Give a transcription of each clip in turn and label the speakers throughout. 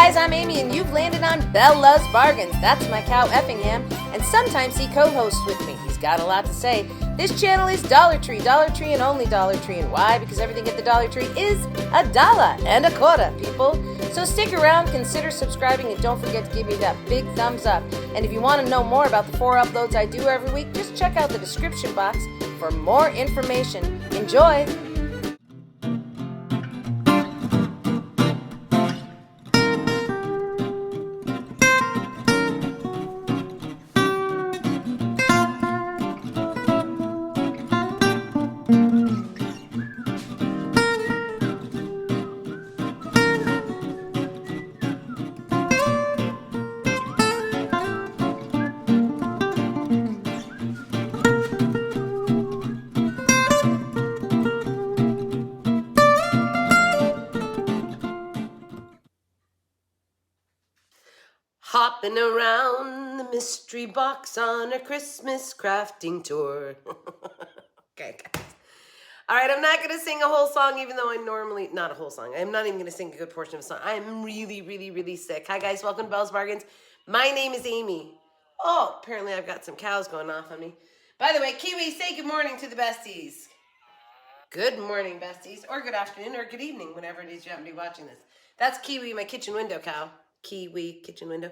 Speaker 1: guys, I'm Amy, and you've landed on Belle Loves Bargains. That's my cow Effingham, and sometimes he co-hosts with me. He's got a lot to say. This channel is Dollar Tree, and only Dollar Tree. And why? Because everything at the Dollar Tree is $1.25, people. So stick around, consider subscribing, and don't forget to give me that big thumbs up. And if you want to know more about the 4 uploads I do every week, just check out the description box for more information. Enjoy! Hopping around the mystery box on a Christmas crafting tour. Okay, guys. All right, I'm not going to sing a whole song, even though I normally, not a whole song. I'm not even going to sing a good portion of a song. I'm really sick. Hi, guys. Welcome to Belle's Bargains. My name is Amy. Oh, apparently I've got some cows going off on me. By the way, Kiwi, say good morning to the besties. Good morning, besties. Or good afternoon or good evening, whenever it is you happen to be watching this. That's Kiwi, my kitchen window cow. Kiwi, kitchen window.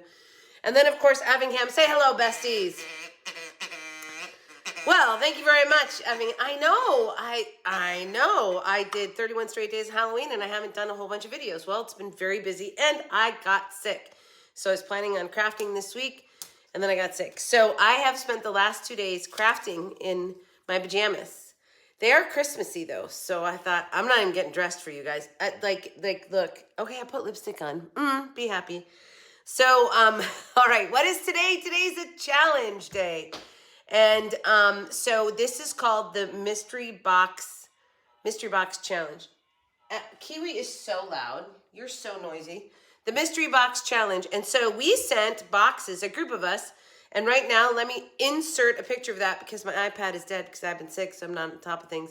Speaker 1: And then, of course, Effingham. Say hello, besties. Well, thank you very much, Effingham. I know. I did 31 straight days of Halloween, and I haven't done a whole bunch of videos. Well, it's been very busy, and I got sick. So I was planning on crafting this week, and then I got sick. So I have spent the last 2 days crafting in my pajamas. They are Christmassy, though, so I thought, I'm not even getting dressed for you guys. Look. Okay, I put lipstick on. Be happy. So, all right, what is today? Today's a challenge day. And so this is called the Mystery Box Challenge. Kiwi is so loud. You're so noisy. The Mystery Box Challenge. And so we sent boxes, a group of us. And right now, let me insert a picture of that because my iPad is dead because I've been sick, so I'm not on top of things.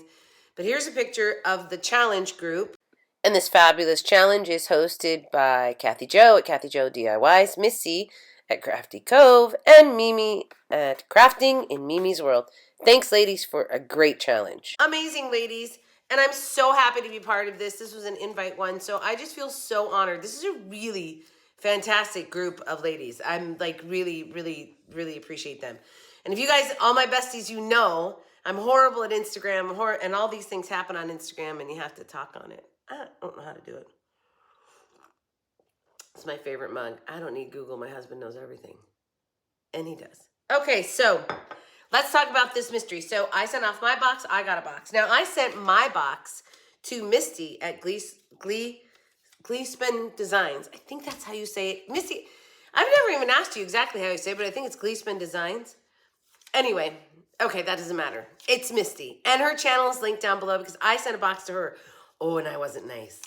Speaker 1: But here's a picture of the challenge group. And this fabulous challenge is hosted by Kathy Jo at Kathy Jo DIYs, Missy at Crafty Cove, and Mimi at Crafting in Mimi's World. Thanks, ladies, for a great challenge. Amazing, ladies. And I'm so happy to be part of this. This was an invite one, so I just feel so honored. This is a really fantastic group of ladies. I'm like really appreciate them. And if you guys, all my besties, you know, I'm horrible at Instagram, and all these things happen on Instagram, and you have to talk on it. I don't know how to do it. It's my favorite mug. I don't need Google. My husband knows everything. And he does. Okay, so let's talk about this mystery. So I sent off my box. I got a box. Now, I sent my box to Misty at Gleespin Designs. I think that's how you say it. Misty, I've never even asked you exactly how you say it, but I think it's Gleespin Designs. Anyway, okay, that doesn't matter. It's Misty. And her channel is linked down below because I sent a box to her. Oh, and I wasn't nice.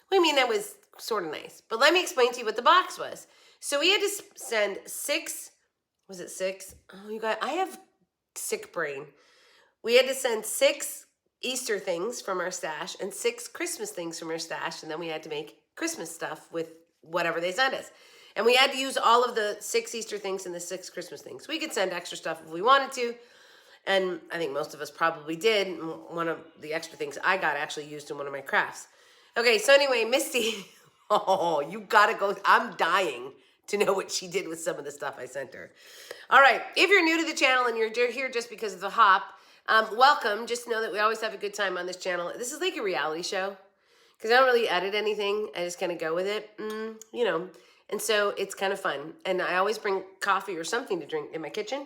Speaker 1: Well, I mean, I was sort of nice. But let me explain to you what the box was. So we had to send 6. Was it 6? Oh, you guys, I have sick brain. We had to send 6 Easter things from our stash and 6 Christmas things from our stash. And then we had to make Christmas stuff with whatever they sent us. And we had to use all of the 6 Easter things and the 6 Christmas things. We could send extra stuff if we wanted to. And I think most of us probably did. One of the extra things I got actually used in one of my crafts. Okay, so anyway, Misty, oh, you gotta go. I'm dying to know what she did with some of the stuff I sent her. All right, if you're new to the channel and you're here just because of the hop, welcome. Just know that we always have a good time on this channel. This is like a reality show because I don't really edit anything. I just kind of go with it, you know. And so it's kind of fun. And I always bring coffee or something to drink in my kitchen.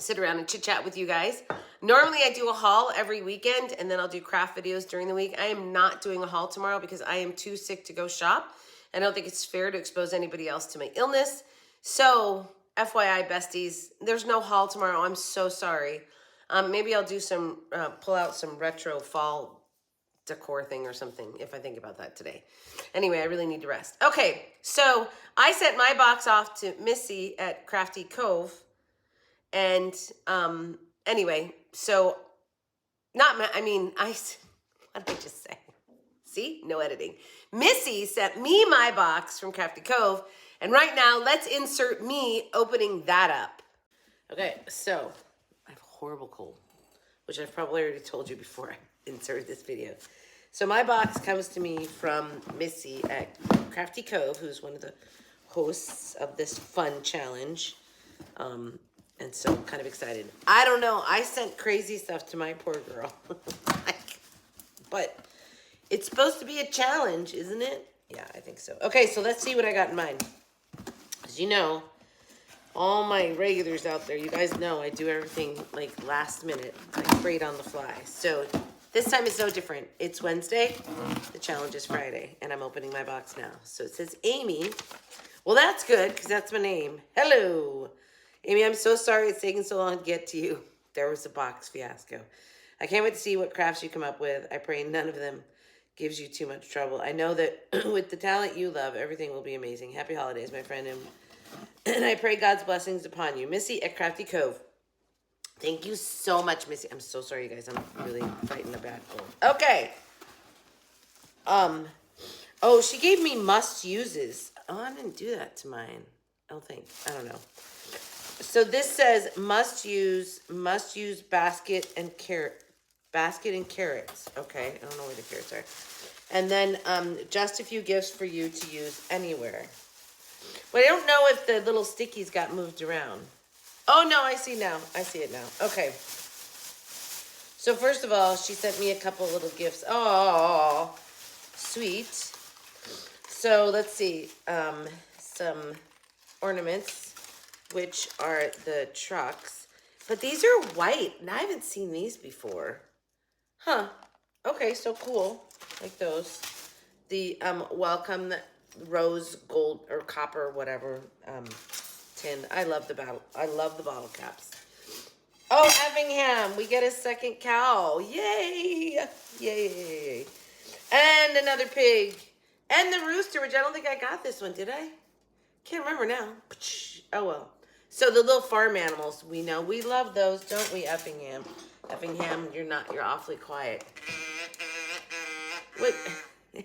Speaker 1: Sit around and chit chat with you guys. Normally I do a haul every weekend and then I'll do craft videos during the week. I am not doing a haul tomorrow because I am too sick to go shop. I don't think it's fair to expose anybody else to my illness. So FYI besties, there's no haul tomorrow. I'm so sorry. Maybe I'll do some, pull out some retro fall decor thing or something if I think about that today. Anyway, I really need to rest. Okay, so I sent my box off to Missy at Crafty Cove. And anyway, so what did I just say? See, no editing. Missy sent me my box from Crafty Cove, and right now, let's insert me opening that up. Okay, so I have a horrible cold, which I've probably already told you before I inserted this video. So my box comes to me from Missy at Crafty Cove, who's one of the hosts of this fun challenge. And so I'm kind of excited. I don't know. I sent crazy stuff to my poor girl. But it's supposed to be a challenge, isn't it? Yeah, I think so. Okay, so let's see what I got in mine. As you know, all my regulars out there, you guys know I do everything like last minute, like great on the fly. So this time it's no different. It's Wednesday. The challenge is Friday, and I'm opening my box now. So it says Amy. Well, that's good because that's my name. Hello. Amy, I'm so sorry it's taking so long to get to you. There was a box fiasco. I can't wait to see what crafts you come up with. I pray none of them gives you too much trouble. I know that with the talent you love, everything will be amazing. Happy holidays, my friend. And I pray God's blessings upon you. Missy at Crafty Cove. Thank you so much, Missy. I'm so sorry, you guys. I'm really fighting a bad cold. Okay. Oh, she gave me must-uses. Oh, I didn't do that to mine. I don't know. So this says must use basket and carrots. Okay, I don't know where the carrots are. And then just a few gifts for you to use anywhere. But I don't know if the little stickies got moved around. Oh no, I see now. I see it now. Okay. So first of all, she sent me a couple little gifts. Oh, sweet. So let's see. Some ornaments, which are the trucks. But these are white, and I haven't seen these before. Huh. Okay, so cool. Like those. The welcome rose gold or copper, whatever, tin. I love the bottle caps. Oh, Effingham, we get a second cow. Yay! Yay! And another pig. And the rooster, which I don't think I got this one, did I? Can't remember now. Oh, well. So the little farm animals, we know. We love those, don't we, Effingham? Effingham, you're awfully quiet. Wait,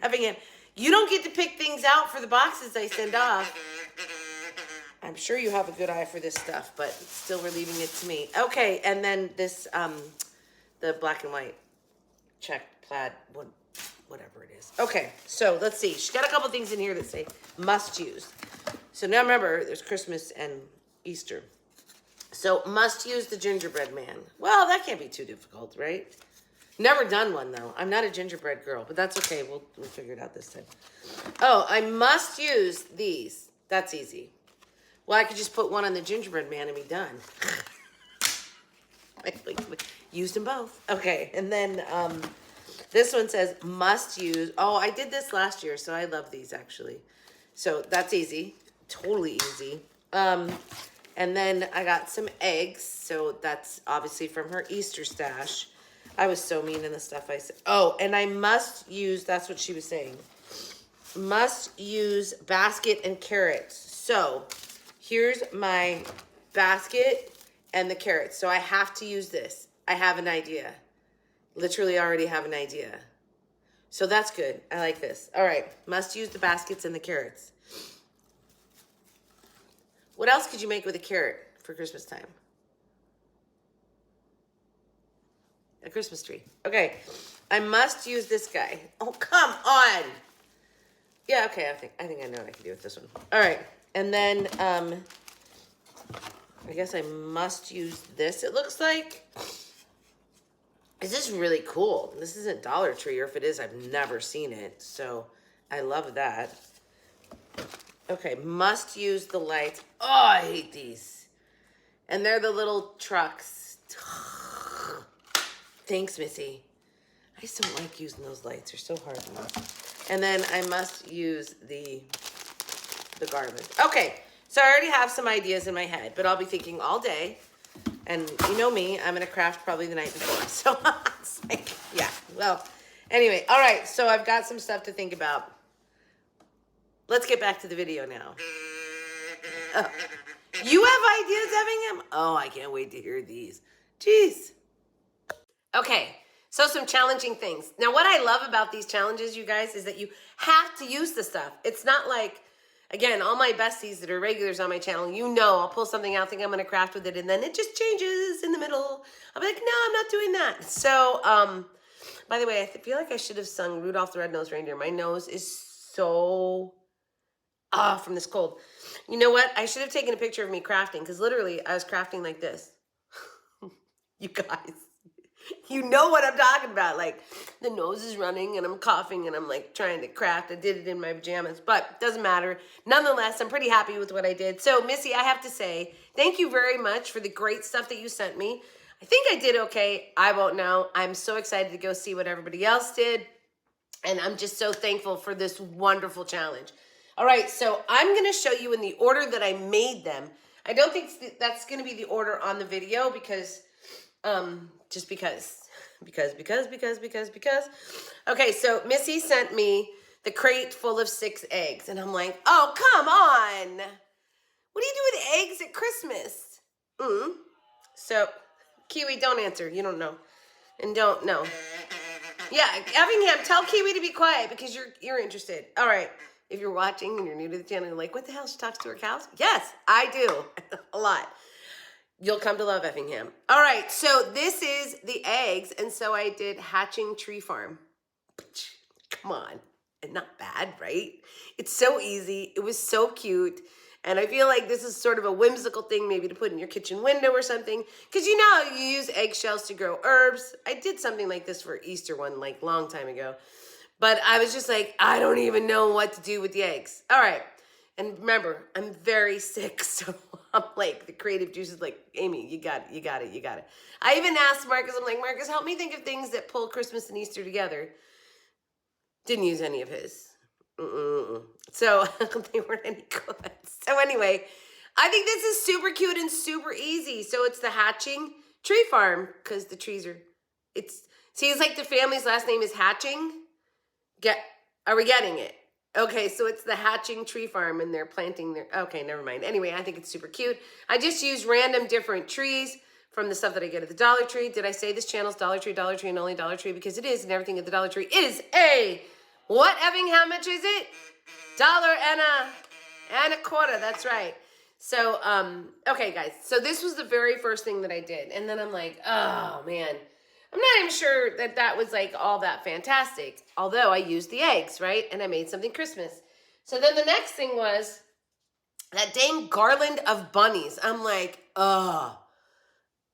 Speaker 1: Effingham, you don't get to pick things out for the boxes I send off. I'm sure you have a good eye for this stuff, but still we're leaving it to me. Okay, and then this, the black and white checked plaid, whatever it is. Okay, so let's see. She's got a couple things in here that say must use. So now remember, there's Christmas and Easter. So must use the gingerbread man. Well, that can't be too difficult, right? Never done one though. I'm not a gingerbread girl, but that's okay. We'll figure it out this time. Oh, I must use these. That's easy. Well, I could just put one on the gingerbread man and be done. Used them both. Okay, and then this one says must use. Oh, I did this last year, so I love these actually. So that's easy. Totally easy. And then I got some eggs. So that's obviously from her Easter stash. I was so mean in the stuff I said. Oh, and I must use, that's what she was saying. Must use basket and carrots. So here's my basket and the carrots. So I have to use this. I have an idea. Literally already have an idea. So that's good. I like this. All right. Must use the baskets and the carrots. What else could you make with a carrot for Christmas time? A Christmas tree. Okay. I must use this guy. Oh, come on. Yeah, okay. I think I know what I can do with this one. All right. And then I guess I must use this, it looks like. This is really cool. This isn't Dollar Tree, or if it is, I've never seen it. So I love that. Okay, must use the lights. Oh, I hate these. And they're the little trucks. Thanks, Missy. I just don't like using those lights. They're so hard to use. And then I must use the garland. Okay, so I already have some ideas in my head, but I'll be thinking all day. And you know me, I'm going to craft probably the night before. So it's like, yeah, well, anyway. All right, so I've got some stuff to think about. Let's get back to the video now. Oh. You have ideas, Effingham? Oh, I can't wait to hear these. Jeez. Okay, So some challenging things. Now, what I love about these challenges, you guys, is that you have to use the stuff. It's not like, again, all my besties that are regulars on my channel, you know, I'll pull something out, think I'm going to craft with it, and then it just changes in the middle. I'll be like, no, I'm not doing that. So, by the way, I feel like I should have sung Rudolph the Red-Nosed Reindeer. My nose is so from this cold. You know what? I should have taken a picture of me crafting, because literally I was crafting like this. You guys, you know what I'm talking about. Like, the nose is running and I'm coughing and I'm like trying to craft. I did it in my pajamas, but it doesn't matter. Nonetheless, I'm pretty happy with what I did. So Missy, I have to say, thank you very much for the great stuff that you sent me. I think I did okay. I won't know. I'm so excited to go see what everybody else did. And I'm just so thankful for this wonderful challenge. All right, so I'm going to show you in the order that I made them. I don't think that's going to be the order on the video because, just because. Okay, so Missy sent me the crate full of 6 eggs. And I'm like, oh, come on. What do you do with eggs at Christmas? So, Kiwi, don't answer. You don't know. And don't know. Yeah, Effingham, tell Kiwi to be quiet because you're interested. All right. If you're watching and you're new to the channel, you're like, what the hell? She talks to her cows? Yes, I do. A lot. You'll come to love Effingham. All right, so this is the eggs. And so I did Hatching Tree Farm. Come on. And not bad, right? It's so easy. It was so cute. And I feel like this is sort of a whimsical thing maybe to put in your kitchen window or something. Because you know you use eggshells to grow herbs. I did something like this for Easter one like long time ago. But I was just like, I don't even know what to do with the eggs. All right. And remember, I'm very sick. So I'm like, the creative juice is like, Amy, you got it. I even asked Marcus, I'm like, Marcus, help me think of things that pull Christmas and Easter together. Didn't use any of his. So they weren't any good. So anyway, I think this is super cute and super easy. So it's the Hatching Tree Farm because the trees are, see, it's like the family's last name is Hatching. Are we getting it? Okay, so it's the Hatching Tree Farm and they're planting their, okay, never mind. Anyway, I think it's super cute. I just use random different trees from the stuff that I get at the Dollar Tree. Did I say this channel's Dollar Tree, and only Dollar Tree? Because it is, and everything at the Dollar Tree is a, what, Evan, how much is it? $1.25. That's right. So, okay, guys. So this was the very first thing that I did. And then I'm like, oh, man. I'm not even sure that that was like all that fantastic. Although I used the eggs, right? And I made something Christmas. So then the next thing was that dang garland of bunnies. I'm like, what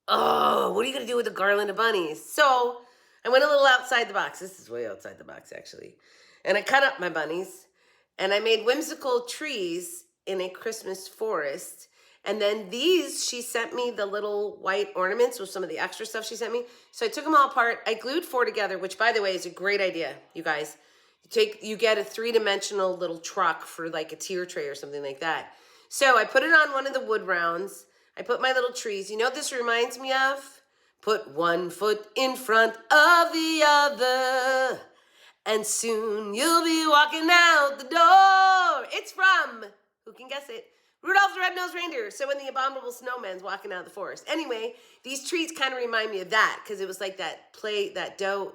Speaker 1: are you going to do with the garland of bunnies? So I went a little outside the box. This is way outside the box, actually. And I cut up my bunnies. And I made whimsical trees in a Christmas forest. And then these, she sent me the little white ornaments with some of the extra stuff she sent me. So I took them all apart. I glued 4 together, which, by the way, is a great idea, you guys. You get a 3-dimensional little truck for like a tier tray or something like that. So I put it on one of the wood rounds. I put my little trees. You know what this reminds me of? Put one foot in front of the other, and soon you'll be walking out the door. It's from, who can guess it? Rudolph the Red-Nosed Reindeer. So when the abominable snowman's walking out of the forest. Anyway, these trees kind of remind me of that because it was like that dough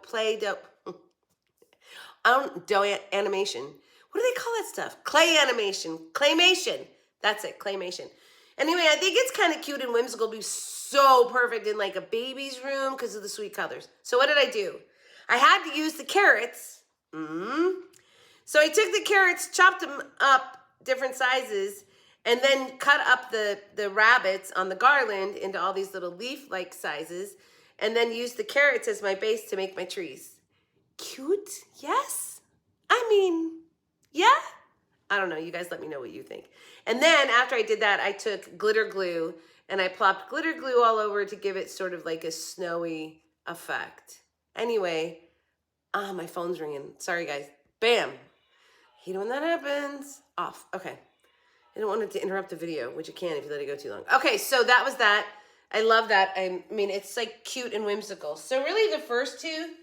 Speaker 1: animation. What do they call that stuff? Clay animation. Claymation. That's it, claymation. Anyway, I think it's kind of cute and whimsical to be so perfect in like a baby's room because of the sweet colors. So what did I do? I had to use the carrots. So I took the carrots, chopped them up different sizes, and then cut up the rabbits on the garland into all these little leaf-like sizes, and then used the carrots as my base to make my trees. Cute? Yes? I mean, yeah? I don't know. You guys let me know what you think. And then after I did that, I took glitter glue, and I plopped glitter glue all over to give it sort of like a snowy effect. Anyway, my phone's ringing. Sorry, guys. Bam. Hate when that happens. Off. Okay. I don't want it to interrupt the video, which it can if you let it go too long. Okay, so that was that. I love that. I mean, it's like cute and whimsical. So really the first two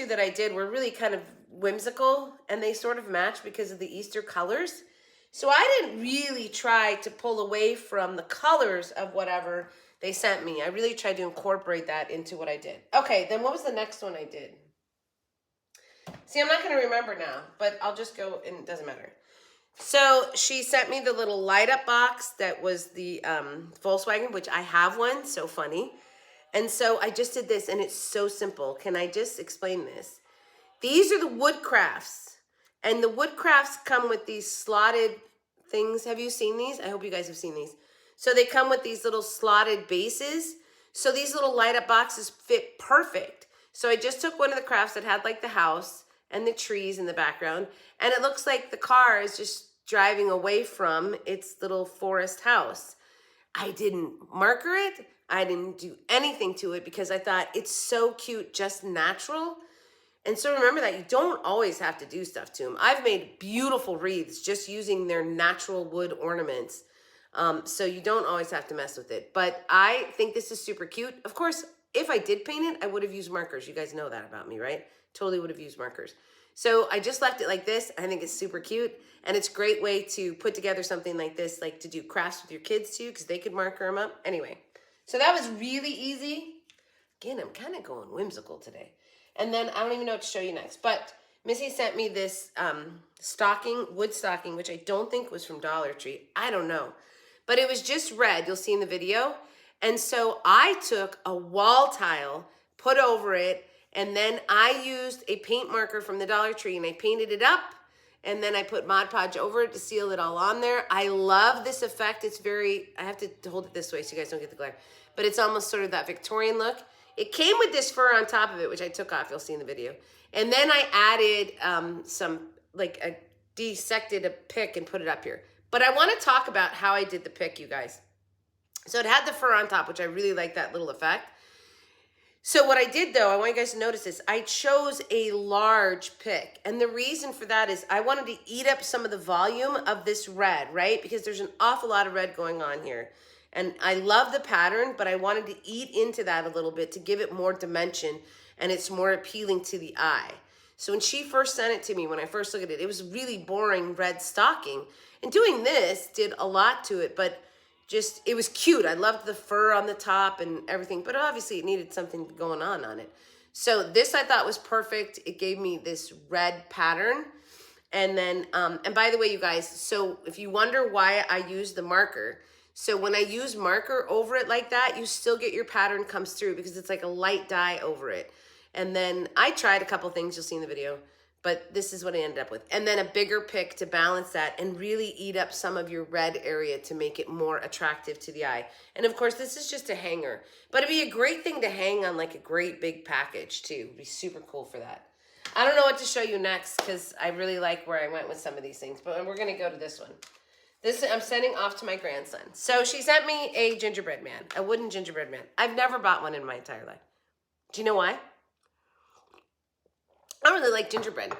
Speaker 1: that I did were really kind of whimsical, and they sort of match because of the Easter colors. So I didn't really try to pull away from the colors of whatever they sent me. I really tried to incorporate that into what I did. Okay, then what was the next one I did? See, I'm not going to remember now, but I'll just go, and it doesn't matter. So she sent me the little light up box that was the Volkswagen, which I have one, so funny. And so I just did this, and it's so simple. Can I just explain this? These are the wood crafts, and the wood crafts come with these slotted things. Have you seen these? I hope you guys have seen these. So they come with these little slotted bases. So these little light up boxes fit perfect. So I just took one of the crafts that had like the house and the trees in the background, and it looks like the car is just driving away from its little forest house. I didn't marker it. I didn't do anything to it because I thought it's so cute, just natural. And so remember that you don't always have to do stuff to them. I've made beautiful wreaths just using their natural wood ornaments. So you don't always have to mess with it. But I think this is super cute. Of course, if I did paint it, I would have used markers. You guys know that about me, right? Totally would have used markers. So I just left it like this. I think it's super cute. And it's a great way to put together something like this, like to do crafts with your kids too, because they could marker them up. Anyway, so that was really easy. Again, I'm kind of going whimsical today. And then I don't even know what to show you next. But Missy sent me this stocking, wood stocking, which I don't think was from Dollar Tree. I don't know. But it was just red. You'll see in the video. And so I took a wall tile, put over it, and then I used a paint marker from the Dollar Tree, and I painted it up. And then I put Mod Podge over it to seal it all on there. I love this effect. It's very, I have to hold it this way so you guys don't get the glare. But it's almost sort of that Victorian look. It came with this fur on top of it, which I took off. You'll see in the video. And then I added some, like a dissected a pick and put it up here. But I want to talk about how I did the pick, you guys. So it had the fur on top, which I really like that little effect. So what I did though, I want you guys to notice this. I chose a large pick. And the reason for that is I wanted to eat up some of the volume of this red, right? Because there's an awful lot of red going on here. And I love the pattern, but I wanted to eat into that a little bit to give it more dimension and it's more appealing to the eye. So when she first sent it to me, when I first looked at it, it was really boring red stocking. And doing this did a lot to it, but just, it was cute. I loved the fur on the top and everything, but obviously it needed something going on it. So this I thought was perfect. It gave me this red pattern. And then, and by the way, you guys, so if you wonder why I use the marker, so when I use marker over it like that, you still get your pattern comes through because it's like a light dye over it. And then I tried a couple things you'll see in the video, but this is what I ended up with. And then a bigger pick to balance that and really eat up some of your red area to make it more attractive to the eye. And of course, this is just a hanger, but it'd be a great thing to hang on like a great big package too. It'd be super cool for that. I don't know what to show you next because I really like where I went with some of these things, but we're gonna go to this one. This I'm sending off to my grandson. So she sent me a gingerbread man, a wooden gingerbread man. I've never bought one in my entire life. Do you know why? I don't really like gingerbread.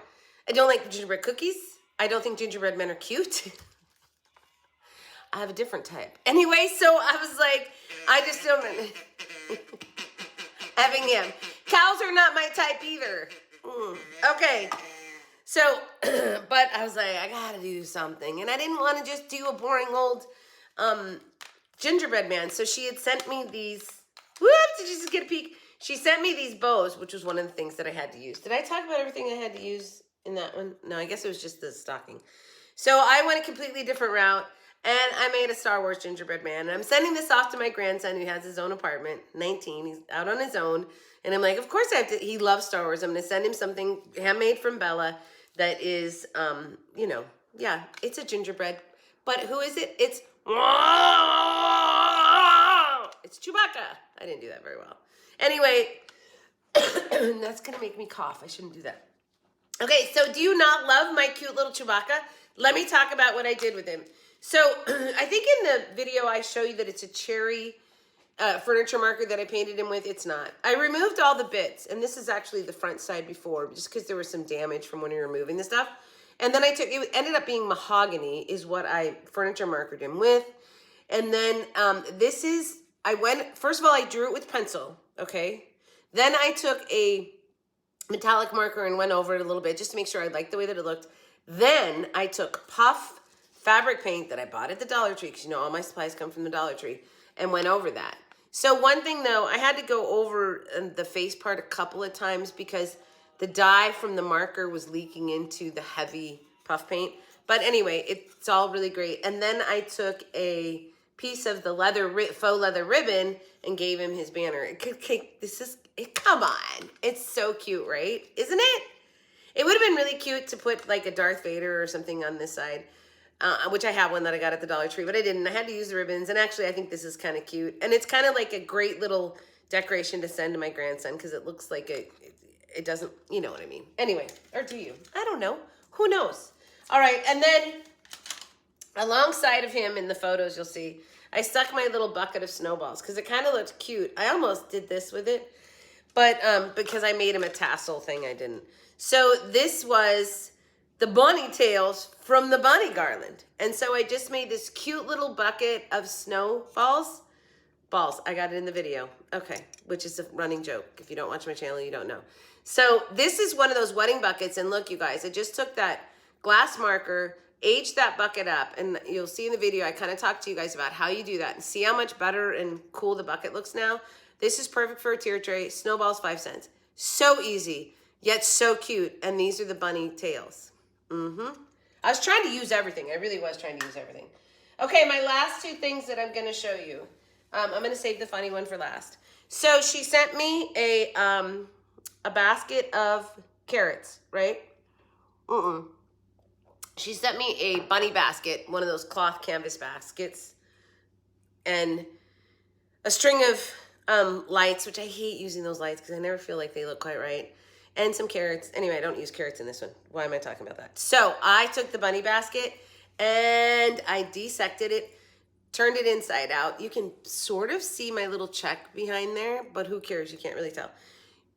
Speaker 1: I don't like gingerbread cookies. I don't think gingerbread men are cute. I have a different type. Anyway, so I was like, I just don't. Having him. Cows are not my type either. Okay. So, but I was like, I gotta do something. And I didn't want to just do a boring old gingerbread man. So she had sent me these. Whoops, did you just get a peek? She sent me these bows, which was one of the things that I had to use. Did I talk about everything I had to use in that one? No, I guess it was just the stocking. So I went a completely different route, and I made a Star Wars gingerbread man. And I'm sending this off to my grandson who has his own apartment, 19. He's out on his own. And I'm like, of course I have to. He loves Star Wars. I'm going to send him something handmade from Bella that is, you know, yeah, it's a gingerbread. But who is it? It's Chewbacca. I didn't do that very well. Anyway, that's going to make me cough. I shouldn't do that. Okay, so do you not love my cute little Chewbacca? Let me talk about what I did with him. So I think in the video I show you that it's a cherry furniture marker that I painted him with. It's not. I removed all the bits, and this is actually the front side before, just because there was some damage from when you're removing the stuff. And then I took, it ended up being mahogany is what I furniture markered him with. And then this is, I went, first of all, I drew it with pencil, okay? Then I took a metallic marker and went over it a little bit just to make sure I liked the way that it looked. Then I took puff fabric paint that I bought at the Dollar Tree, because you know all my supplies come from the Dollar Tree, and went over that. So one thing though, I had to go over the face part a couple of times because the dye from the marker was leaking into the heavy puff paint. But anyway, it's all really great. And then I took a piece of the faux leather ribbon and gave him his banner. Come on. It's so cute, right? Isn't it? It would have been really cute to put like a Darth Vader or something on this side, which I have one that I got at the Dollar Tree, but I didn't. I had to use the ribbons, and actually I think this is kind of cute. And it's kind of like a great little decoration to send to my grandson because it looks like it doesn't, you know what I mean. Anyway, or do you? I don't know. Who knows? All right, and then alongside of him in the photos, you'll see, I stuck my little bucket of snowballs because it kind of looked cute. I almost did this with it, but because I made him a tassel thing, I didn't. So this was the bunny tails from the bunny garland. And so I just made this cute little bucket of snowballs. Balls, I got it in the video. Okay, which is a running joke. If you don't watch my channel, you don't know. So this is one of those wedding buckets. And look, you guys, I just took that glass marker, aged that bucket up. And you'll see in the video, I kind of talked to you guys about how you do that. And see how much better and cool the bucket looks now? This is perfect for a tier tray. Snowballs, 5 cents. So easy. Yet so cute, and these are the bunny tails. I was trying to use everything. I really was trying to use everything. Okay, my last 2 things that I'm going to show you. I'm going to save the funny one for last. So she sent me a basket of carrots, right? She sent me a bunny basket, one of those cloth canvas baskets, and a string of lights, which I hate using those lights because I never feel like they look quite right. And some carrots. Anyway, I don't use carrots in this one. Why am I talking about that? So I took the bunny basket and I dissected it, turned it inside out. You can sort of see my little check behind there, but who cares? You can't really tell.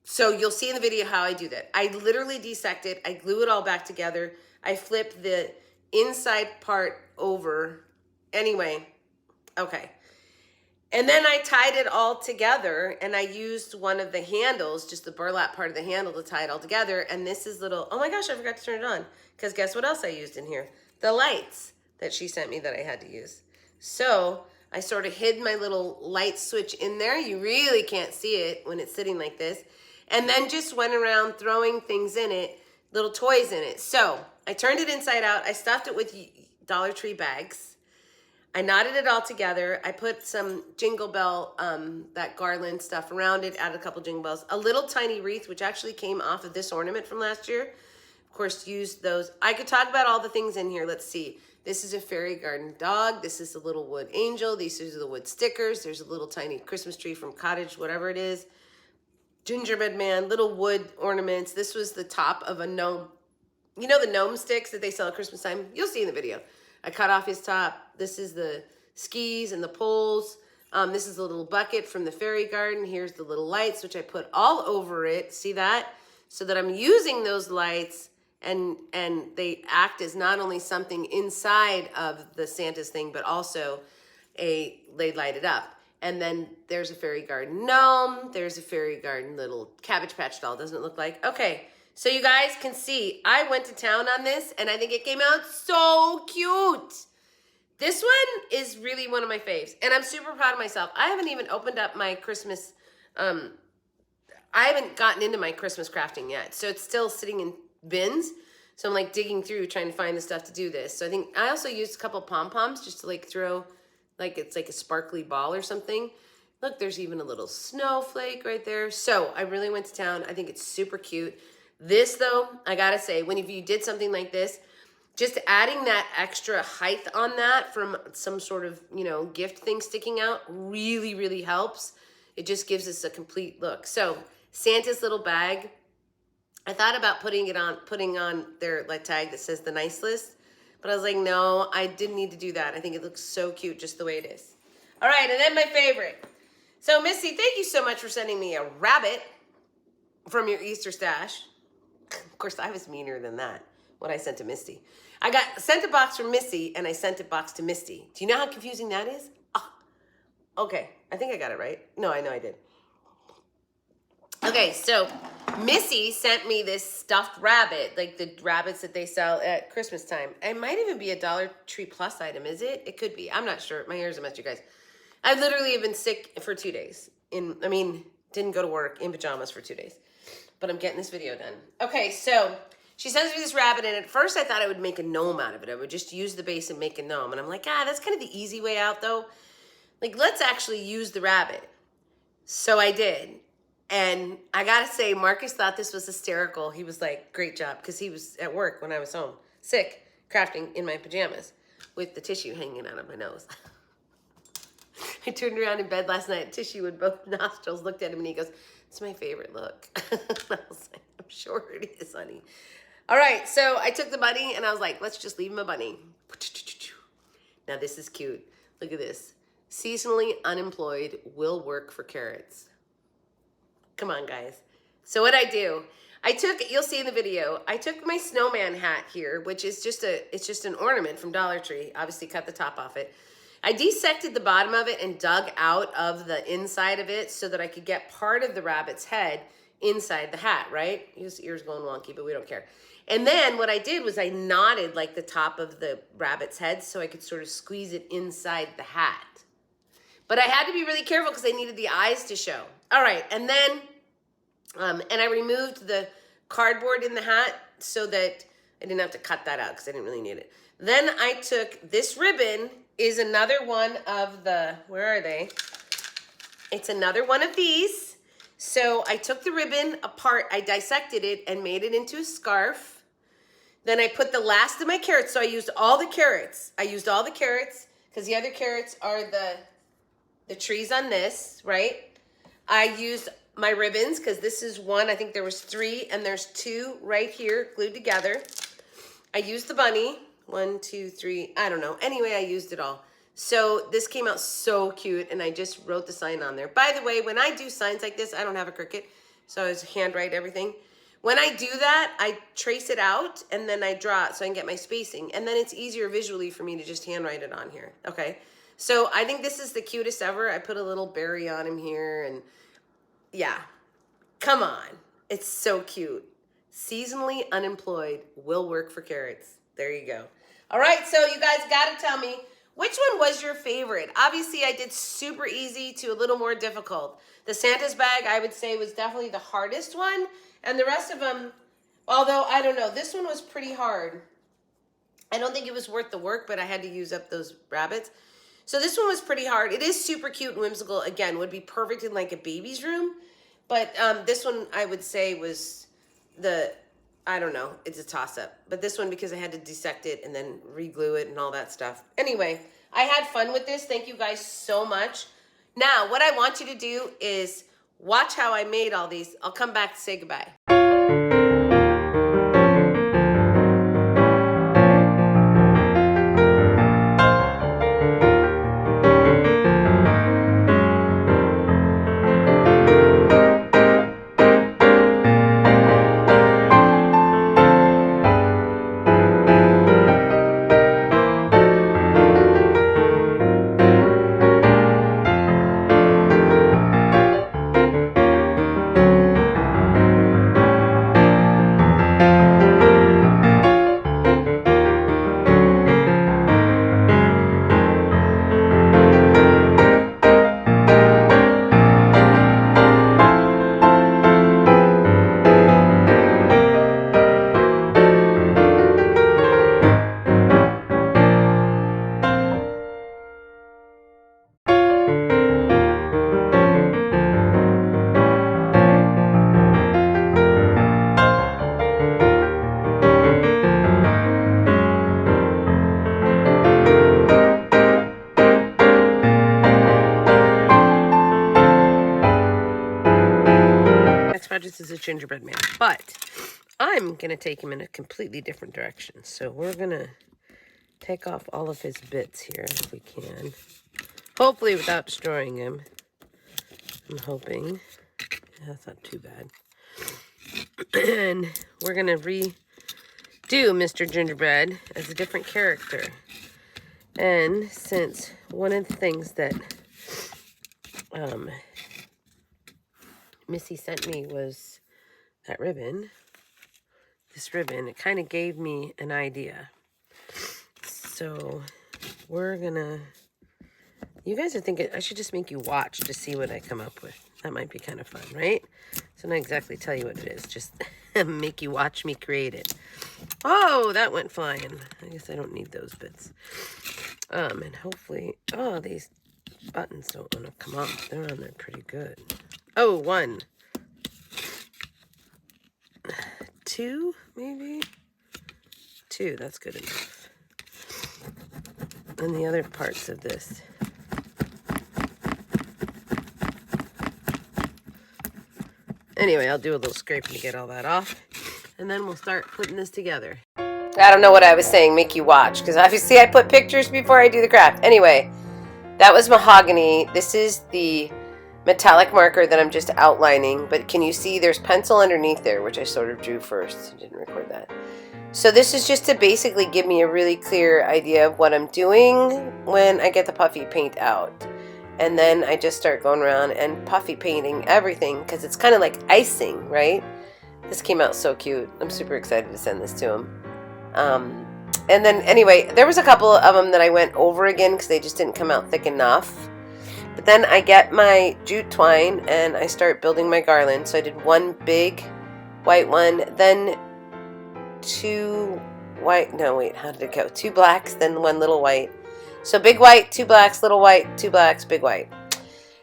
Speaker 1: So you'll see in the video how I do that. I literally dissect it. I glue it all back together. I flip the inside part over. Anyway, okay. And then I tied it all together and I used one of the handles, just the burlap part of the handle to tie it all together. And this is little, oh my gosh, I forgot to turn it on. Because guess what else I used in here? The lights that she sent me that I had to use. So I sort of hid my little light switch in there. You really can't see it when it's sitting like this. And then just went around throwing things in it, little toys in it. So I turned it inside out. I stuffed it with Dollar Tree bags. I knotted it all together. I put some jingle bell, that garland stuff around it, added a couple jingle bells, a little tiny wreath, which actually came off of this ornament from last year. Of course, used those. I could talk about all the things in here. Let's see. This is a fairy garden dog. This is a little wood angel. These are the wood stickers. There's a little tiny Christmas tree from Cottage, whatever it is. Gingerbread man, little wood ornaments. This was the top of a gnome. You know the gnome sticks that they sell at Christmas time? You'll see in the video. I cut off his top. This is the skis and the poles. This is a little bucket from the fairy garden. Here's the little lights, which I put all over it. See that? So that I'm using those lights and they act as not only something inside of the Santa's thing, but also they light it up. And then there's a fairy garden gnome. There's a fairy garden little Cabbage Patch doll. Doesn't it look like? Okay. So you guys can see, I went to town on this, and I think it came out so cute. This one is really one of my faves, and I'm super proud of myself. I haven't even opened up my Christmas, I haven't gotten into my Christmas crafting yet, so it's still sitting in bins. So I'm like digging through, trying to find the stuff to do this. So I think I also used a couple pom-poms just to like throw, like it's like a sparkly ball or something. Look, there's even a little snowflake right there. So I really went to town. I think it's super cute. This though, I gotta say, when if you did something like this, just adding that extra height on that from some sort of, you know, gift thing sticking out really, really helps. It just gives us a complete look. So Santa's little bag, I thought about putting on their like tag that says the nice list, but I was like, no, I didn't need to do that. I think it looks so cute just the way it is. All right, and then my favorite. So Missy, thank you so much for sending me a rabbit from your Easter stash. Of course, I was meaner than that, what I sent to Misty. I sent a box from Missy, and I sent a box to Misty. Do you know how confusing that is? Oh, okay, I think I got it right. No, I know I did. Okay, so Missy sent me this stuffed rabbit, like the rabbits that they sell at Christmas time. It might even be a Dollar Tree Plus item, is it? It could be. I'm not sure. My hair's a mess, you guys. I literally have been sick for 2 days. Didn't go to work in pajamas for 2 days. But I'm getting this video done. Okay, so she sends me this rabbit, and at first I thought I would make a gnome out of it. I would just use the base and make a gnome. And I'm like, that's kind of the easy way out, though. Like, let's actually use the rabbit. So I did. And I gotta say, Marcus thought this was hysterical. He was like, great job, because he was at work when I was home, sick, crafting in my pajamas with the tissue hanging out of my nose. I turned around in bed last night, tissue in both nostrils, looked at him, and he goes, it's my favorite look. I was like, I'm sure it is, honey. All right, so I took the bunny, and I was like, let's just leave him a bunny. Now, this is cute. Look at this. Seasonally unemployed will work for carrots. Come on, guys. So what I do, you'll see in the video, I took my snowman hat here, which is it's just an ornament from Dollar Tree. Obviously cut the top off it. I dissected the bottom of it and dug out of the inside of it so that I could get part of the rabbit's head inside the hat, right? His ear's going wonky, but we don't care. And then what I did was I knotted like the top of the rabbit's head so I could sort of squeeze it inside the hat. But I had to be really careful because I needed the eyes to show. All right, and then, and I removed the cardboard in the hat so that I didn't have to cut that out because I didn't really need it. Then I took this ribbon, is another one of the, where are they? It's another one of these. So I took the ribbon apart, I dissected it and made it into a scarf. Then I put the last of my carrots. So I used all the carrots. Because the other carrots are the trees on this, right? I used my ribbons because this is one. I think there was 3 and there's 2 right here glued together. I used the bunny. 1, 2, 3. I don't know. Anyway, I used it all. So this came out so cute, and I just wrote the sign on there. By the way, when I do signs like this, I don't have a Cricut, so I just handwrite everything. When I do that, I trace it out, and then I draw it so I can get my spacing, and then it's easier visually for me to just handwrite it on here, okay? So I think this is the cutest ever. I put a little berry on him here, and yeah, come on. It's so cute. Seasonally unemployed will work for carrots. There you go. All right, so you guys got to tell me, which one was your favorite? Obviously, I did super easy to a little more difficult. The Santa's bag, I would say, was definitely the hardest one. And the rest of them, although, I don't know, this one was pretty hard. I don't think it was worth the work, but I had to use up those rabbits. So this one was pretty hard. It is super cute and whimsical. Again, would be perfect in like a baby's room. But this one, I would say, was I don't know, it's a toss-up. But this one, because I had to dissect it and then re-glue it and all that stuff. Anyway, I had fun with this. Thank you guys so much. Now, what I want you to do is watch how I made all these. I'll come back to say goodbye. This is a gingerbread man, but I'm gonna take him in a completely different direction. So we're gonna take off all of his bits here if we can, hopefully without destroying him. I'm hoping. Yeah, that's not too bad. And we're gonna redo Mr. Gingerbread as a different character. And since one of the things that Missy sent me was that ribbon, this ribbon, it kind of gave me an idea. So we're gonna You guys are thinking I should just make you watch to see what I come up with. That might be kind of fun, right? So not exactly tell you what it is, just make you watch me create it. Oh, that went flying. I guess I don't need those bits. And hopefully, oh, these buttons don't want to come off. They're on there pretty good. Oh, 1, 2, maybe? 2, that's good enough. And the other parts of this. Anyway, I'll do a little scraping to get all that off. And then we'll start putting this together. I don't know what I was saying, make you watch. Because obviously I put pictures before I do the craft. Anyway, that was mahogany. This is the metallic marker that I'm just outlining. But can you see there's pencil underneath there, which I sort of drew first. I didn't record that. So this is just to basically give me a really clear idea of what I'm doing when I get the puffy paint out. And then I just start going around and puffy painting everything because it's kind of like icing, right? This came out so cute. I'm super excited to send this to him. And then anyway, there was a couple of them that I went over again because they just didn't come out thick enough. But then I get my jute twine and I start building my garland. So I did 1 big white one, then 2 white, no wait, how did it go? 2 blacks, then 1 little white. So big white, 2 blacks, little white, 2 blacks, big white.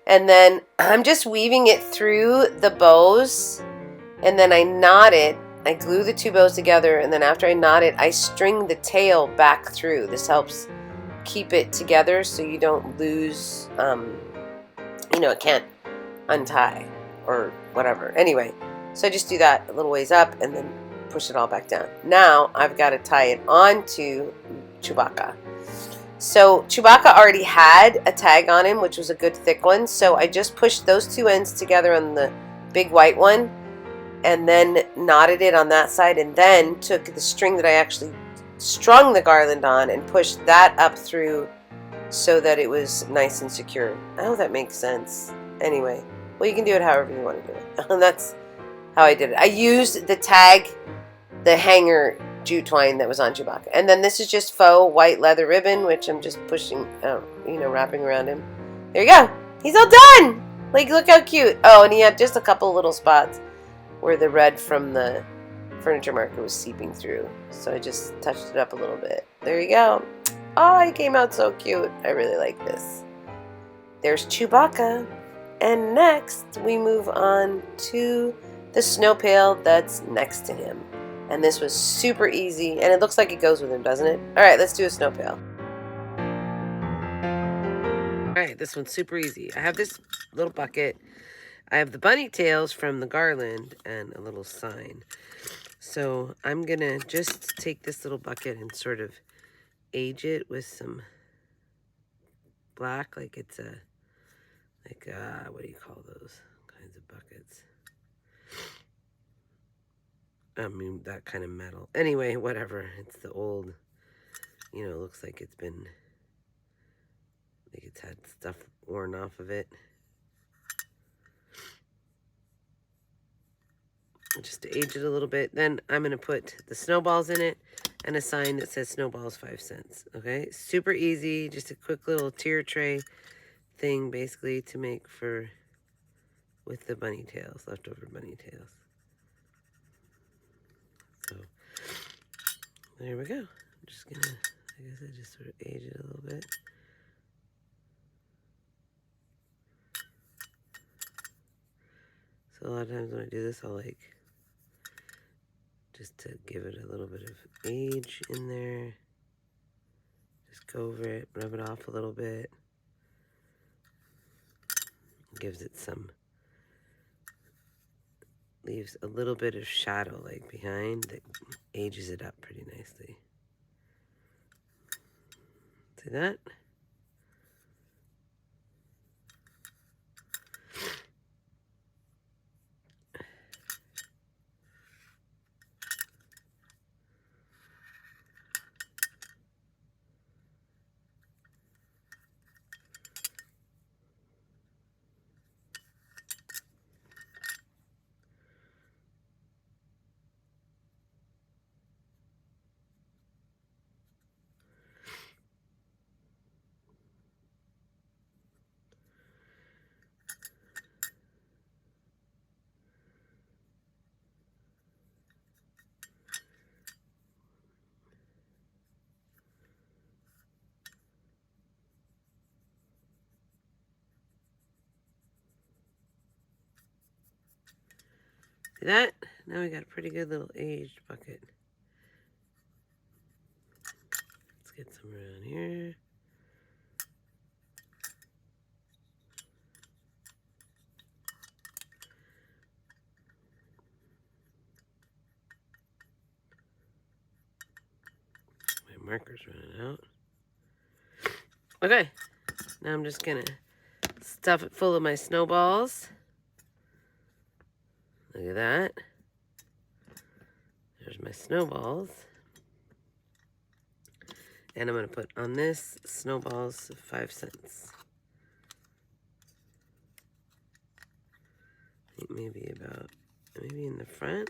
Speaker 1: And then I'm just weaving it through the bows, and then I knot it. I glue the 2 bows together, and then after I knot it, I string the tail back through. This helps keep it together so you don't lose, it can't untie or whatever. Anyway, so I just do that a little ways up and then push it all back down. Now I've got to tie it onto Chewbacca. So Chewbacca already had a tag on him, which was a good thick one. So I just pushed those 2 ends together on the big white one and then knotted it on that side, and then took the string that I actually strung the garland on and pushed that up through so that it was nice and secure. I hope that makes sense. Anyway, well, you can do it however you want to do it. And that's how I did it. I used the tag, the hanger jute twine that was on Chewbacca. And then this is just faux white leather ribbon, which I'm just pushing, wrapping around him. There you go. He's all done. Like, look how cute. Oh, and he had just a couple little spots where the red from the furniture marker was seeping through. So I just touched it up a little bit. There you go. Oh, he came out so cute. I really like this. There's Chewbacca. And next, we move on to the snow pail that's next to him. And this was super easy, and it looks like it goes with him, doesn't it? All right, let's do a snow pail. All right, this one's super easy. I have this little bucket. I have the bunny tails from the garland and a little sign. So I'm gonna just take this little bucket and sort of age it with some black, like it's a, what do you call those kinds of buckets? I mean, that kind of metal. Anyway, whatever. It's the old, looks like it's been, like it's had stuff worn off of it. Just to age it a little bit. Then I'm going to put the snowballs in it and a sign that says snowballs 5 cents. Okay? Super easy. Just a quick little tier tray thing, basically, to make with the bunny tails, leftover bunny tails. So there we go. I'm just gonna, I guess I just sort of age it a little bit. So a lot of times when I do this, I'll just to give it a little bit of age in there. Just go over it, rub it off a little bit. Gives it leaves a little bit of shadow behind that ages it up pretty nicely. See that? See that? Now we got a pretty good little aged bucket. Let's get some around here. My marker's running out. Okay, now I'm just gonna stuff it full of my snowballs. Look at that. There's my snowballs. And I'm going to put on this snowballs 5 cents. I think maybe in the front.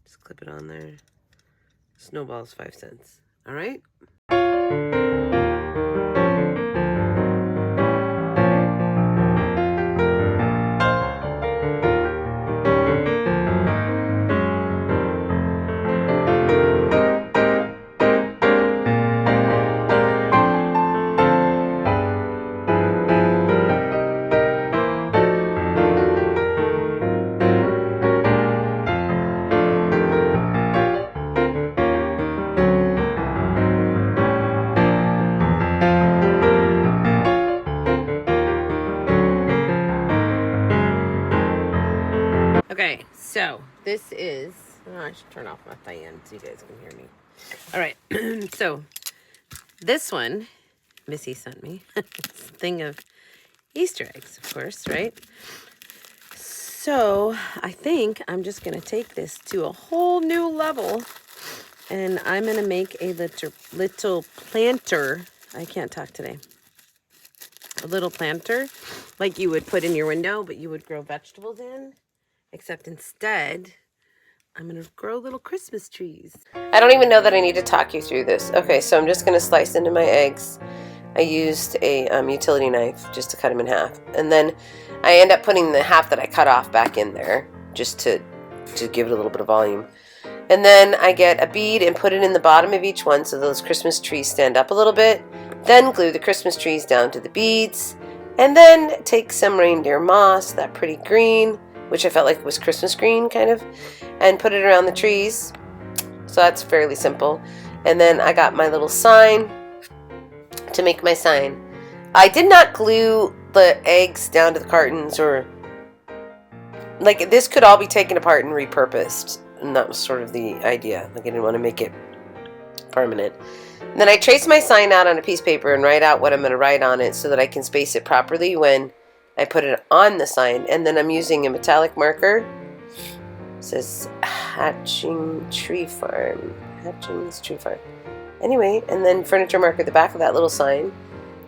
Speaker 1: Just clip it on there. Snowballs 5 cents. All right? Okay, so this is, oh, I should turn off my fan so you guys can hear me. All right, so this one, Missy sent me, this thing of Easter eggs, of course, right? So I think I'm just going to take this to a whole new level, and I'm going to make a little planter. I can't talk today. A little planter like you would put in your window, but you would grow vegetables in. Except instead, I'm going to grow little Christmas trees. I don't even know that I need to talk you through this. Okay, so I'm just going to slice into my eggs. I used a utility knife just to cut them in half. And then I end up putting the half that I cut off back in there just to give it a little bit of volume. And then I get a bead and put it in the bottom of each one so those Christmas trees stand up a little bit. Then glue the Christmas trees down to the beads. And then take some reindeer moss, that pretty green, which I felt like was Christmas green, kind of, and put it around the trees. So that's fairly simple. And then I got my little sign to make my sign. I did not glue the eggs down to the cartons, or, like, this could all be taken apart and repurposed. And that was sort of the idea. Like, I didn't want to make it permanent. And then I trace my sign out on a piece of paper and write out what I'm going to write on it so that I can space it properly when I put it on the sign. And then I'm using a metallic marker. It says Hatching Tree Farm. Hatching's Tree Farm. Anyway, and then furniture marker the back of that little sign.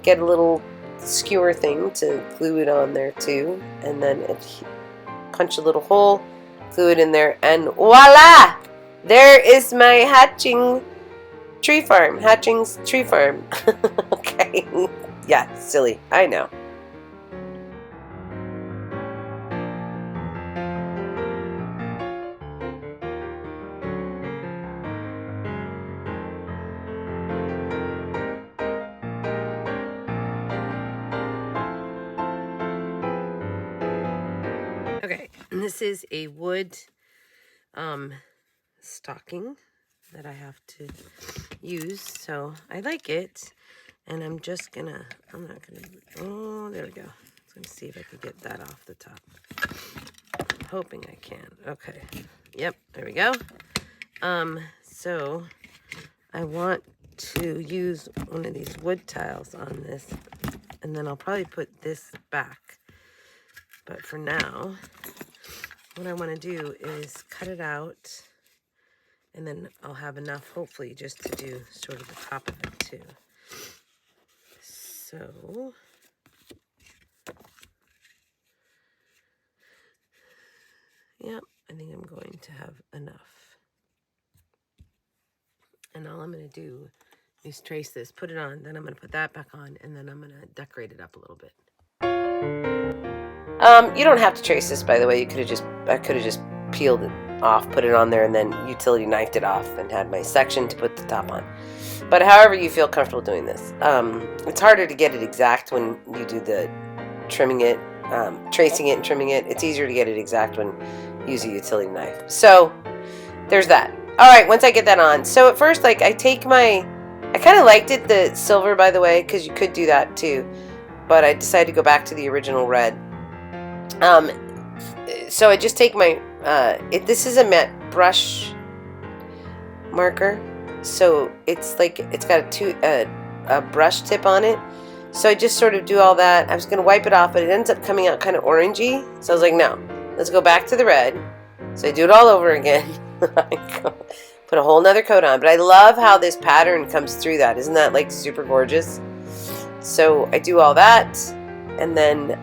Speaker 1: Get a little skewer thing to glue it on there too. And then punch a little hole, glue it in there, and voila! There is my Hatching Tree Farm. Hatching's Tree Farm. Okay. Yeah, silly. I know. Okay, and this is a wood stocking that I have to use, so I like it, and I'm not gonna, oh, there we go. I'm gonna see if I can get that off the top. I'm hoping I can. Okay, yep, there we go. So I want to use one of these wood tiles on this, and then I'll probably put this back. But for now, what I want to do is cut it out, and then I'll have enough, hopefully, just to do sort of the top of it too. So, yep, I think I'm going to have enough. And all I'm going to do is trace this, put it on, then I'm going to put that back on, and then I'm going to decorate it up a little bit. You don't have to trace this, by the way. I could have just peeled it off, put it on there, and then utility knifed it off and had my section to put the top on. But however you feel comfortable doing this. It's harder to get it exact when you do the trimming it, tracing it and trimming it. It's easier to get it exact when use a utility knife. So there's that. All right, once I get that on. So at first, like, I kind of liked it, the silver, by the way, because you could do that too. But I decided to go back to the original red. So I just take my, this is a matte brush marker. So it's like, it's got a brush tip on it. So I just sort of do all that. I was going to wipe it off, but it ends up coming out kind of orangey. So I was like, no, let's go back to the red. So I do it all over again. Put a whole nother coat on. But I love how this pattern comes through that. Isn't that like super gorgeous? So I do all that. And then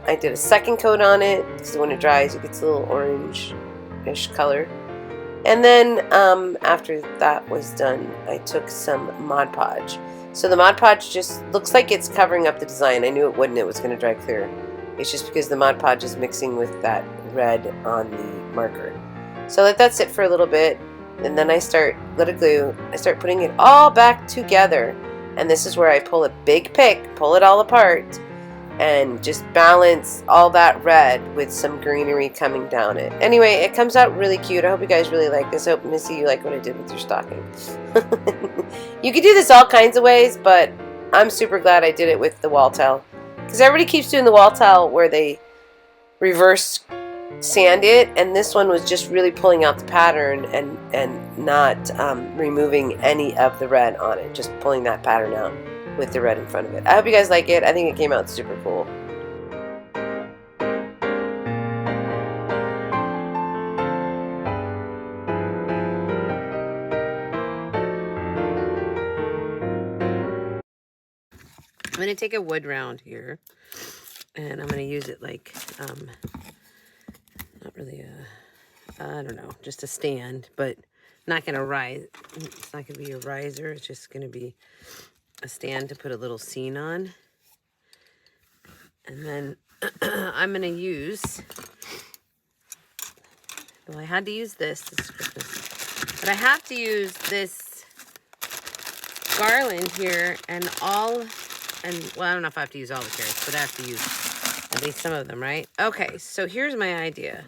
Speaker 1: I did a second coat on it. Because when it dries, it gets a little orange-ish color. And then after that was done, I took some Mod Podge. So the Mod Podge just looks like it's covering up the design. I knew it wouldn't. It was going to dry clear. It's just because the Mod Podge is mixing with that red on the marker. So let that sit for a little bit. And then I let it glue. I start putting it all back together. And this is where I pull a big pick, pull it all apart, and just balance all that red with some greenery coming down it. Anyway, it comes out really cute. I hope you guys really like this. I hope, Missy, you like what I did with your stocking. You could do this all kinds of ways, but I'm super glad I did it with the wall tile. Because everybody keeps doing the wall tile where they reverse sand it, and this one was just really pulling out the pattern and not removing any of the red on it. Just pulling that pattern out with the red in front of it. I hope you guys like it. I think it came out super cool. I'm going to take a wood round here, and I'm going to use it like, not really a, I don't know, just a stand, but not going to rise. It's not going to be a riser. It's just going to be a stand to put a little scene on. And then I'm going to use, well, I had to use this is Christmas, but I have to use this garland here and well, I don't know if I have to use all the carrots, but I have to use at least some of them, right? Okay, so here's my idea.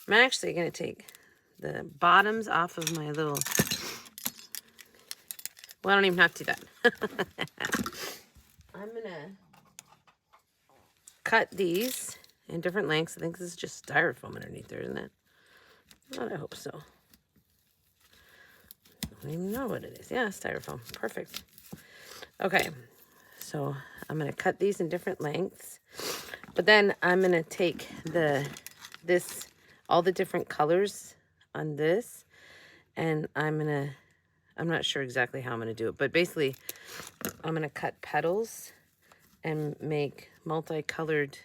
Speaker 1: I'm actually going to take the bottoms off of my little, well, I don't even have to do that. I'm going to cut these in different lengths. I think this is just styrofoam underneath there, isn't it? Well, I hope so. I don't even know what it is. Yeah, styrofoam. Perfect. Okay, so I'm going to cut these in different lengths. But then I'm going to take all the different colors on this, and I'm not sure exactly how I'm going to do it, but basically I'm going to cut petals and make multicolored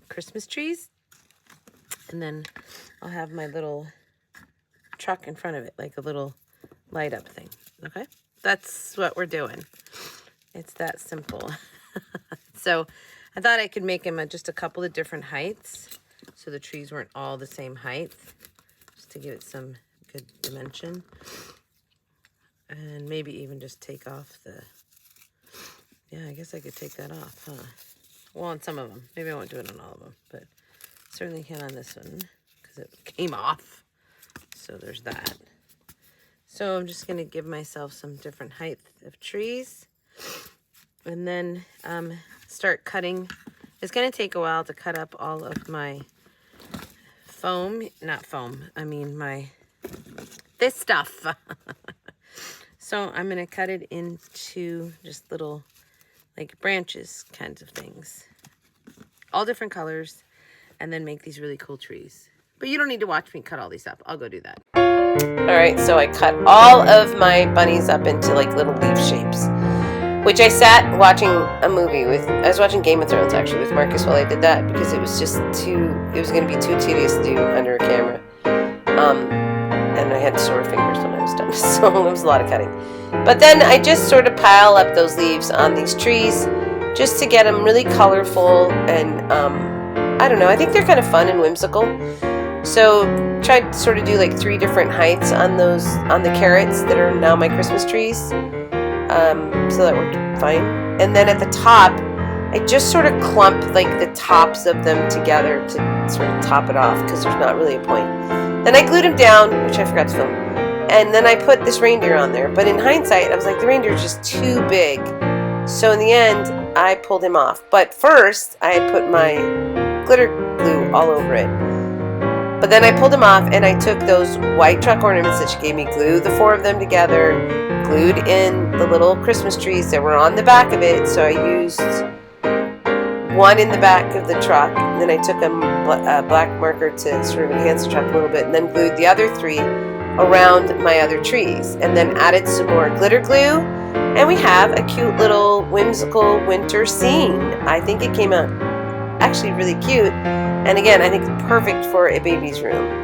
Speaker 1: Christmas trees. And then I'll have my little truck in front of it, like a little light up thing. Okay? That's what we're doing. It's that simple. So I thought I could make them at just a couple of different heights, so the trees weren't all the same height, just to give it some good dimension. And maybe even just take off yeah, I guess I could take that off, huh? Well, on some of them. Maybe I won't do it on all of them, but certainly can on this one, because it came off. So there's that. So I'm just going to give myself some different height of trees, and then start cutting. It's going to take a while to cut up all of my this stuff. So I'm going to cut it into just little, like, branches kinds of things. All different colors, and then make these really cool trees. But you don't need to watch me cut all these up. I'll go do that. All right, so I cut all of my bunnies up into like little leaf shapes, which I sat watching a movie with. I was watching Game of Thrones actually with Marcus while I did that, because it was just it was going to be too tedious to do under a camera. And I had sore fingers when I was done, so it was a lot of cutting. But then I just sort of pile up those leaves on these trees just to get them really colorful, and I don't know, I think they're kind of fun and whimsical. So tried to sort of do like 3 different heights on the carrots that are now my Christmas trees. So that worked fine. And then at the top, I just sort of clumped like the tops of them together to sort of top it off because there's not really a point. Then I glued them down, which I forgot to film. And then I put this reindeer on there. But in hindsight, I was like, the reindeer's just too big. So in the end, I pulled him off. But first, I had put my glitter glue all over it. But then I pulled him off and I took those white truck ornaments that she gave me, glued the 4 of them together, glued in the little Christmas trees that were on the back of it. So I used one in the back of the truck, and then I took a black marker to sort of enhance the truck a little bit, and then glued the other 3 around my other trees, and then added some more glitter glue, and we have a cute little whimsical winter scene. I think it came out actually really cute, and again, I think it's perfect for a baby's room.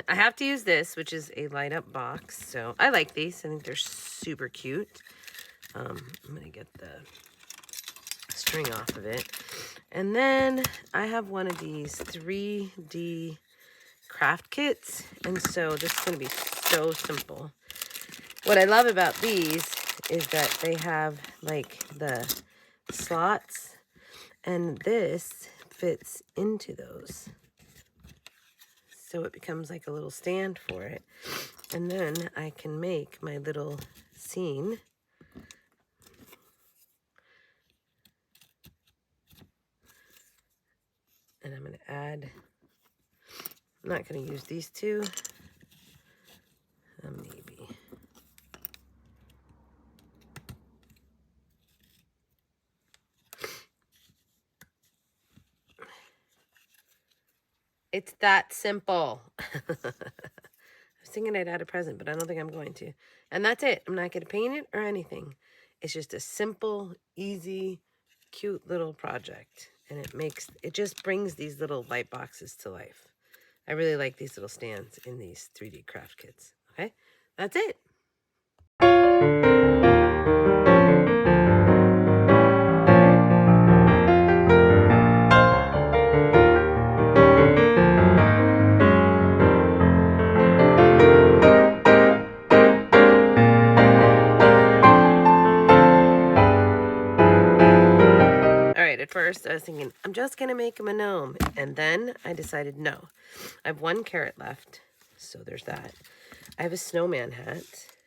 Speaker 1: I have to use this, which is a light up box. So I like these. I think they're super cute. I'm going to get the string off of it. And then I have one of these 3D craft kits. And so this is going to be so simple. What I love about these is that they have like the slots, and this fits into those. So it becomes like a little stand for it. And then I can make my little scene. And I'm going to add, I'm not going to use these 2. Maybe. It's that simple. I was thinking I'd add a present, but I don't think I'm going to. And that's it. I'm not going to paint it or anything. It's just a simple, easy, cute little project. And it just brings these little light boxes to life. I really like these little stands in these 3D craft kits. Okay, that's it. At first, I was thinking, I'm just going to make him a gnome. And then I decided, no. I have 1 carrot left. So there's that. I have a snowman hat,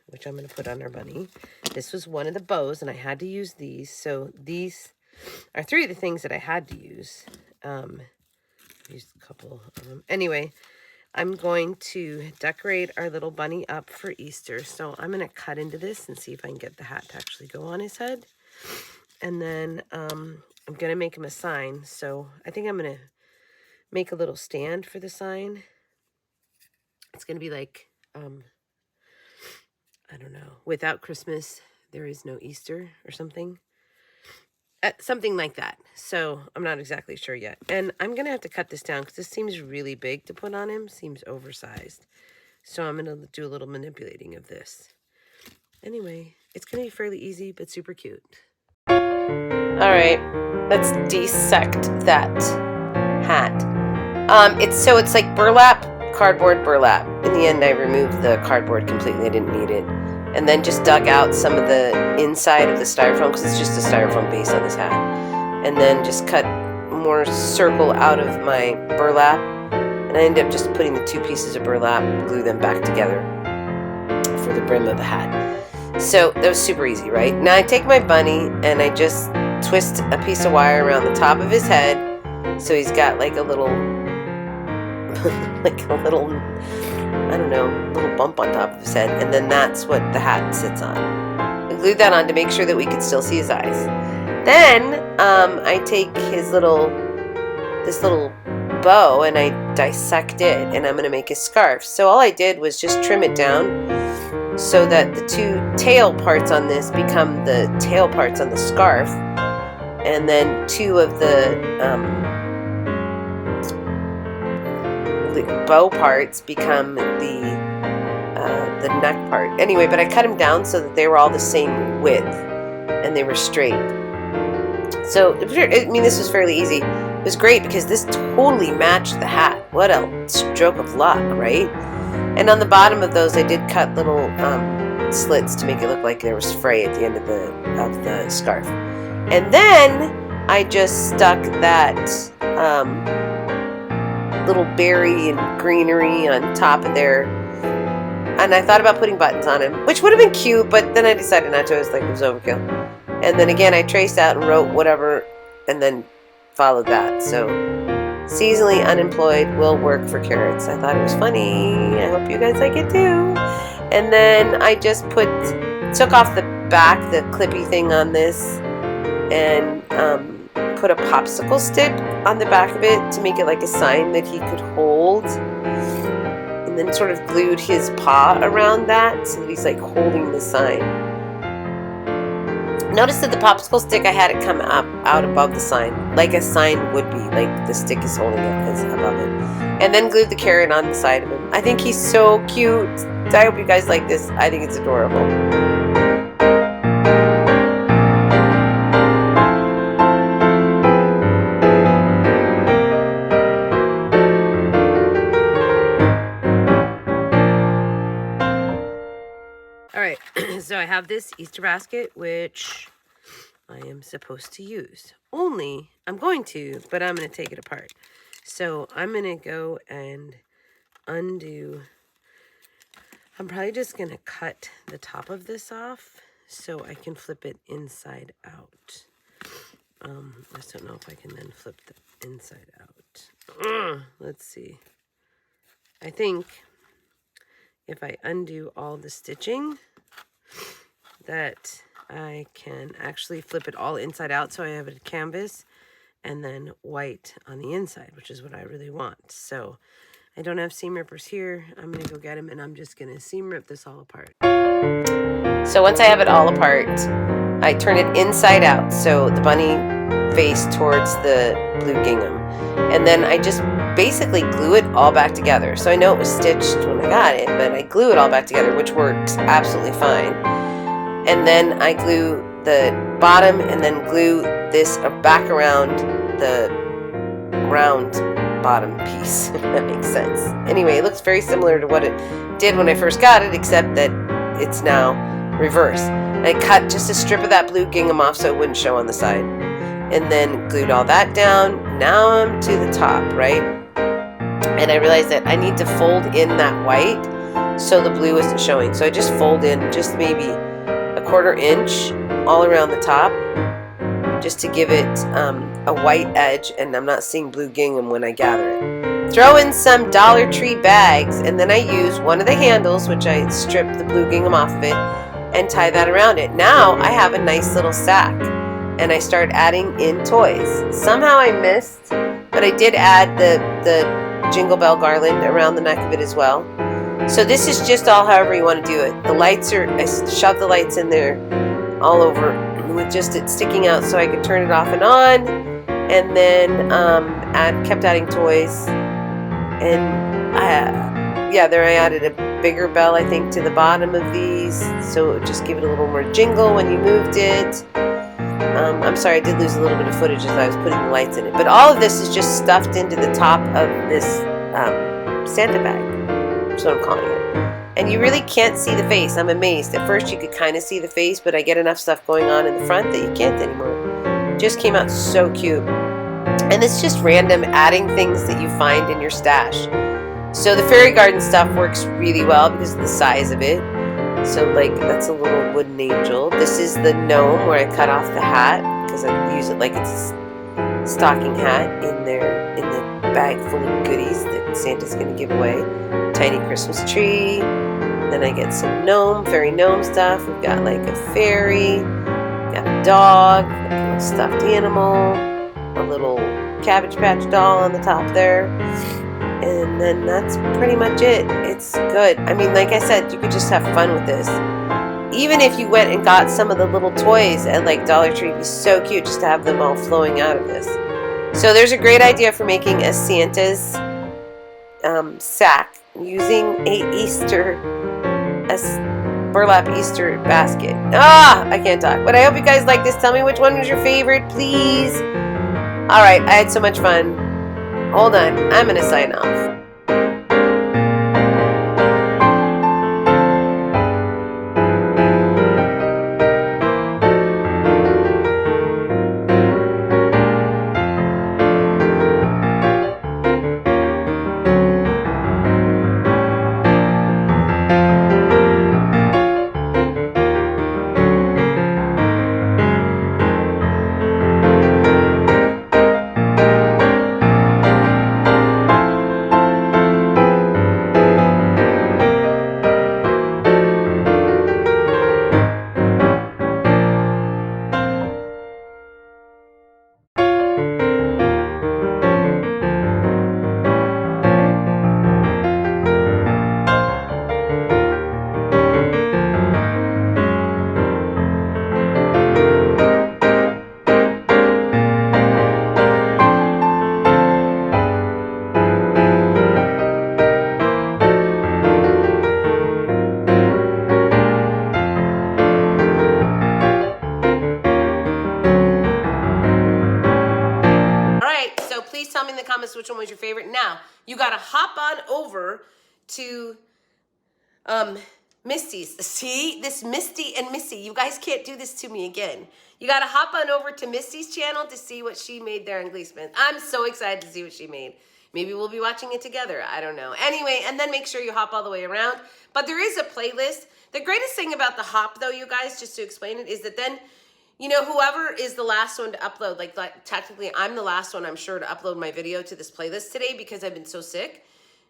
Speaker 1: which I'm going to put on our bunny. This was one of the bows, and I had to use these. So these are 3 of the things that I had to use. I used a couple of them. Anyway, I'm going to decorate our little bunny up for Easter. So I'm going to cut into this and see if I can get the hat to actually go on his head. And then I'm going to make him a sign. So I think I'm going to make a little stand for the sign. It's going to be like, I don't know, without Christmas, there is no Easter or something. Something like that. So I'm not exactly sure yet. And I'm going to have to cut this down because this seems really big to put on him. Seems oversized. So I'm going to do a little manipulating of this. Anyway, it's going to be fairly easy, but super cute. All right, let's dissect that hat. It's like burlap, cardboard burlap. In the end, I removed the cardboard completely. I didn't need it. And then just dug out some of the inside of the styrofoam because it's just a styrofoam base on this hat. And then just cut more circle out of my burlap. And I ended up just putting the 2 pieces of burlap, glue them back together for the brim of the hat. So that was super easy, right? Now I take my bunny and I just twist a piece of wire around the top of his head. So he's got like a little, I don't know, little bump on top of his head. And then that's what the hat sits on. We glued that on to make sure that we could still see his eyes. Then I take this little bow and I dissect it and I'm going to make a scarf. So all I did was just trim it down so that the 2 tail parts on this become the tail parts on the scarf, and then 2 of the bow parts become the neck part. Anyway, but I cut them down so that they were all the same width and they were straight. So, I mean, this was fairly easy. It was great because this totally matched the hat. What a stroke of luck, right? And on the bottom of those, I did cut little slits to make it look like there was fray at the end of the scarf. And then I just stuck that little berry and greenery on top of there. And I thought about putting buttons on him, which would have been cute, but then I decided not to. I was like, it was overkill. And then again, I traced out and wrote whatever, and then followed that. So, seasonally unemployed will work for carrots. I thought it was funny. I hope you guys like it too. And then I just took off the back, the clippy thing on this, and put a popsicle stick on the back of it to make it like a sign that he could hold. And then sort of glued his paw around that so that he's like holding the sign. Notice that the popsicle stick, I had it come up out above the sign, like a sign would be, like the stick is holding it is above it. And then glued the carrot on the side of him. I think he's so cute. I hope you guys like this. I think it's adorable. Alright, so I have this Easter basket, which I am supposed to use. Only, I'm going to, but I'm going to take it apart. So I'm going to go and undo. I'm probably just going to cut the top of this off so I can flip it inside out. I just don't know if I can then flip the inside out. Let's see. I think if I undo all the stitching, that I can actually flip it all inside out so I have a canvas and then white on the inside, which is what I really want. So I don't have seam rippers here. I'm going to go get them, and I'm just going to seam rip this all apart. So once I have it all apart, I turn it inside out, so the bunny face towards the blue gingham. And then I just basically glue it all back together. So I know it was stitched when I got it, but I glue it all back together, which works absolutely fine. And then I glue the bottom and then glue this back around the round bottom piece, if that makes sense. Anyway, it looks very similar to what it did when I first got it, except that it's now reversed. I cut just a strip of that blue gingham off so it wouldn't show on the side. And then glued all that down. Now I'm to the top, right? And I realized that I need to fold in that white so the blue isn't showing. So I just fold in just maybe a 1/4 inch all around the top just to give it a white edge, and I'm not seeing blue gingham when I gather it. Throw in some Dollar Tree bags, and then I use one of the handles, which I stripped the blue gingham off of it, and tie that around it. Now I have a nice little sack, and I start adding in toys. Somehow I missed, but I did add the Jingle Bell garland around the neck of it as well. So this is just all however you want to do it. The lights are, I shoved the lights in there all over with just it sticking out so I could turn it off and on. And then kept adding toys. And there I added a bigger bell, I think, to the bottom of these. So it would just give it a little more jingle when you moved it. I'm sorry, I did lose a little bit of footage as I was putting the lights in it. But all of this is just stuffed into the top of this Santa bag. That's what I'm calling it. And you really can't see the face. I'm amazed. At first you could kind of see the face, but I get enough stuff going on in the front that you can't anymore. It just came out so cute. And it's just random adding things that you find in your stash. So the fairy garden stuff works really well because of the size of it. So like that's a little wooden angel. This is the gnome where I cut off the hat because I use it like it's a stocking hat in there in the bag full of goodies that Santa's going to give away. Tiny Christmas tree. Then I get some fairy gnome stuff. We've got like a fairy, got a dog, a little stuffed animal, a little Cabbage Patch doll on the top there. And then that's pretty much it. It's good. I mean, like I said, you could just have fun with this. Even if you went and got some of the little toys at like Dollar Tree, it'd be so cute just to have them all flowing out of this. So there's a great idea for making a Santa's sack using a burlap Easter basket. I can't talk. But I hope you guys like this. Tell me which one was your favorite, please. All right, I had so much fun. Hold on, I'm going to sign off. Please tell me in the comments which one was your favorite. Now, you got to hop on over to Misty's. See, this Misty and Missy, you guys can't do this to me again. You got to hop on over to Misty's channel to see what she made there in Gleesmith. I'm so excited to see what she made. Maybe we'll be watching it together. I don't know. Anyway, and then make sure you hop all the way around. But there is a playlist. The greatest thing about the hop, though, you guys, just to explain it, is that then, you know, whoever is the last one to upload, like technically I'm the last one, I'm sure, to upload my video to this playlist today because I've been so sick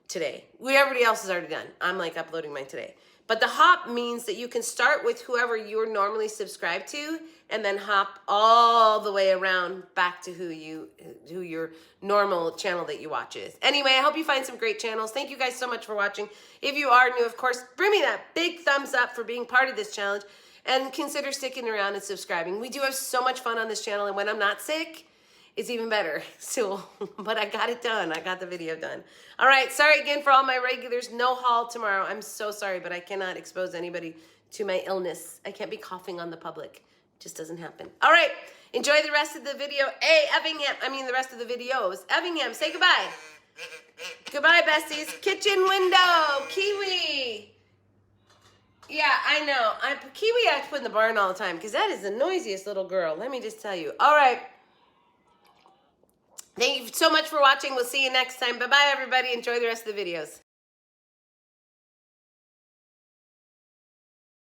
Speaker 1: today. Everybody else is already done. I'm like uploading mine today. But the hop means that you can start with whoever you're normally subscribed to and then hop all the way around back to who your normal channel that you watch is. Anyway, I hope you find some great channels. Thank you guys so much for watching. If you are new, of course, bring me that big thumbs up for being part of this challenge. And consider sticking around and subscribing. We do have so much fun on this channel, and when I'm not sick, it's even better. So, but I got it done. I got the video done. All right, sorry again for all my regulars. No haul tomorrow. I'm so sorry, but I cannot expose anybody to my illness. I can't be coughing on the public. It just doesn't happen. All right, enjoy the rest of the video. Hey, the rest of the videos. Effingham, say goodbye. Goodbye, besties. Kitchen window, Kiwi. Yeah, I know. Kiwi I have to put in the barn all the time because that is the noisiest little girl. Let me just tell you. All right. Thank you so much for watching. We'll see you next time. Bye-bye, everybody. Enjoy the rest of the videos.